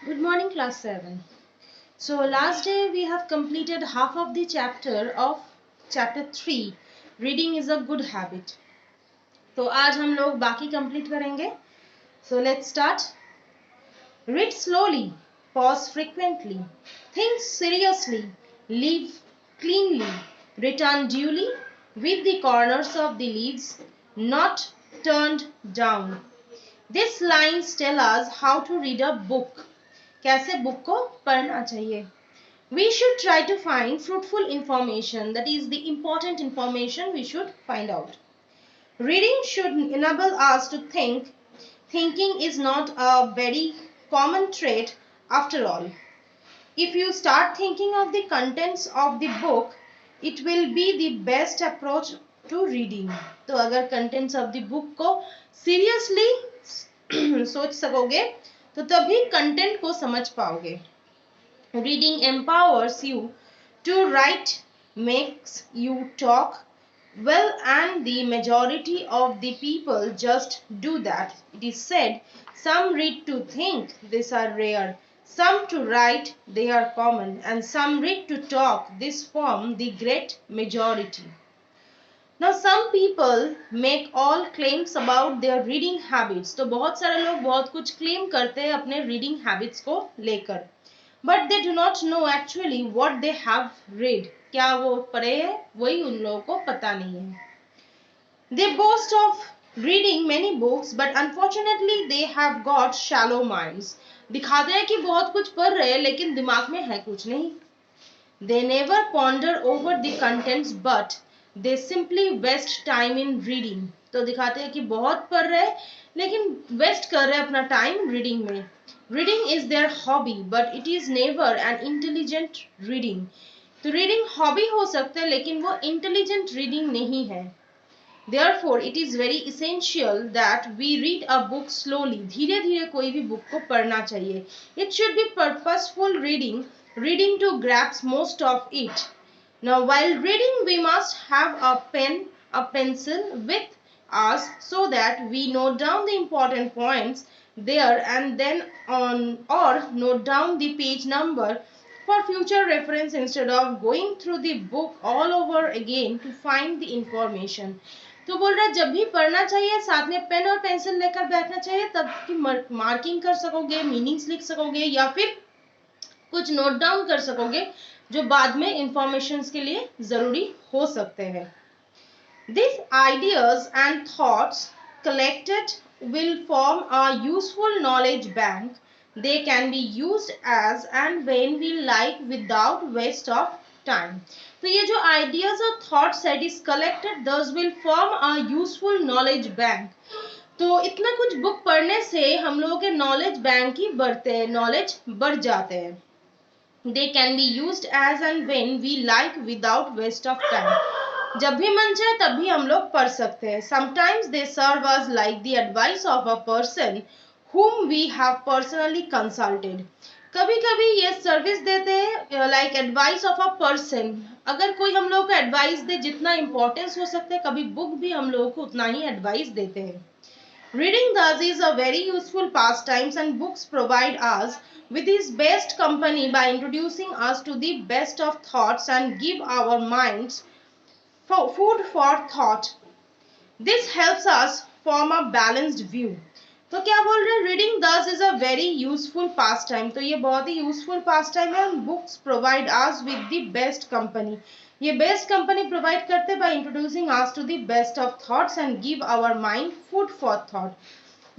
Good morning, class 7. So last day we have completed half of the chapter of chapter 3. Reading is a good habit. तो आज हम लोग बाकी complete करेंगे. So let's start. Read slowly, pause frequently, think seriously, live cleanly, return duly with the corners of the leaves not turned down. These lines tell us how to read a book. कैसे book को पढ़ना चाहिए. We should try to find fruitful information, that is the important information we should find out. Reading should enable us to think. Thinking is not a very common trait after all. If you start thinking of the contents of the book, it will be the best approach to reading. तो अगर contents of the book को seriously सोच सकोगे तो तभी content को समझ पाओगे. Reading empowers you to write, makes you talk well, and the majority of the people just do that. It is said, some read to think, these are rare. Some to write, they are common. And some read to talk, this form the great majority. Now some people make all claims about their reading habits. तो बहुत सारे लोग बहुत कुछ claim करते हैं अपने reading habits को लेकर. But they do not know actually what they have read. क्या वो पढ़े हैं वही उन लोगों को पता नहीं है. They boast of reading many books, but unfortunately they have got shallow minds. दिखाते हैं कि बहुत कुछ पढ़ रहे हैं लेकिन दिमाग में है कुछ नहीं. They never ponder over the contents, but they simply waste time in reading. तो दिखाते हैं कि बहुत पढ़ रहे हैं लेकिन वेस्ट कर रहे हैं अपना टाइम रीडिंग में. Reading is their hobby, but it is never an intelligent reading. तो रीडिंग हॉबी हो सकता है लेकिन वो इंटेलिजेंट रीडिंग नहीं है. Therefore, it is very essential that we read a book slowly. धीरे धीरे कोई भी बुक को पढ़ना चाहिए. It should be purposeful reading, reading to grasp most of it. Now, while reading, we must have a pen, a pencil with us so that we note down the important points there and then on, or note down the page number for future reference instead of going through the book all over again to find the information. तो बोल रहा है जब भी पढ़ना चाहिए साथ में पेन और पेंसिल लेकर बैठना चाहिए तब की मार्किंग कर सकोगे, मीनिंग्स लिख सकोगे या फिर कुछ नोट डाउन कर सकोगे जो बाद में इंफॉर्मेशंस के लिए जरूरी हो सकते हैं. These ideas and thoughts collected will form a useful knowledge bank. They can be used as and when we like without waste of time. तो ये जो ideas और thoughts है is collected, those will form a useful knowledge bank. तो इतना कुछ book पढ़ने से हम लोगों के नॉलेज बैंक ही बढ़ते हैं, नॉलेज बढ़ जाते हैं. They can be used as and when we like without waste of time. जब भी मन चाहे तब भी हम लोग पढ़ सकते हैं. Sometimes they serve us like the advice of a person whom we have personally consulted. कभी कभी ये सर्विस देते हैं like advice of a person. अगर कोई हम लोग को एडवाइस दे जितना इम्पोर्टेंस हो सकता है कभी बुक भी हम लोगों को उतना ही एडवाइस देते हैं. Reading thus is a very useful pastime, and books provide us with his best company by introducing us to the best of thoughts and give our minds food for thought. This helps us form a balanced view. तो क्या बोल रहे हैं reading this is a very useful pastime. तो ये बहुत ही useful pastime है. Books provide us with the best company. ये बेस्ट कंपनी प्रोवाइड करते by introducing us to the best of thoughts and give our mind food for thought.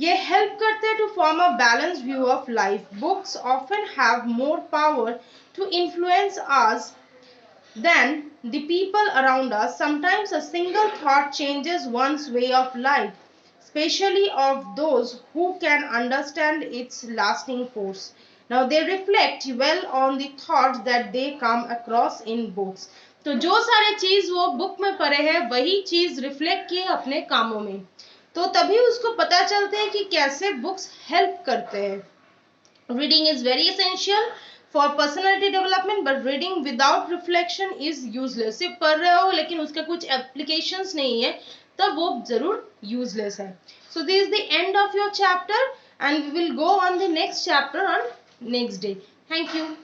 ये help करते हैं to form a balanced view of life. Books often have more power to influence us than the people around us. Sometimes a single thought changes one's way of life, especially of those who can understand its lasting force. Now they reflect well on the thoughts that they come across in books. तो जो सारे चीज वो book में पढ़े हैं वही चीज रिफ्लेक्ट किए अपने कामों में. तो तभी उसको पता चलते हैं कि कैसे बुक्स हेल्प करते हैं. Reading is very essential for personality development, but reading without reflection is useless. सिर्फ पढ़ रहे हो लेकिन उसके कुछ applications नहीं है तब वो जरूर useless है. So this is the end of your chapter and we will go on the next chapter on next day. Thank you.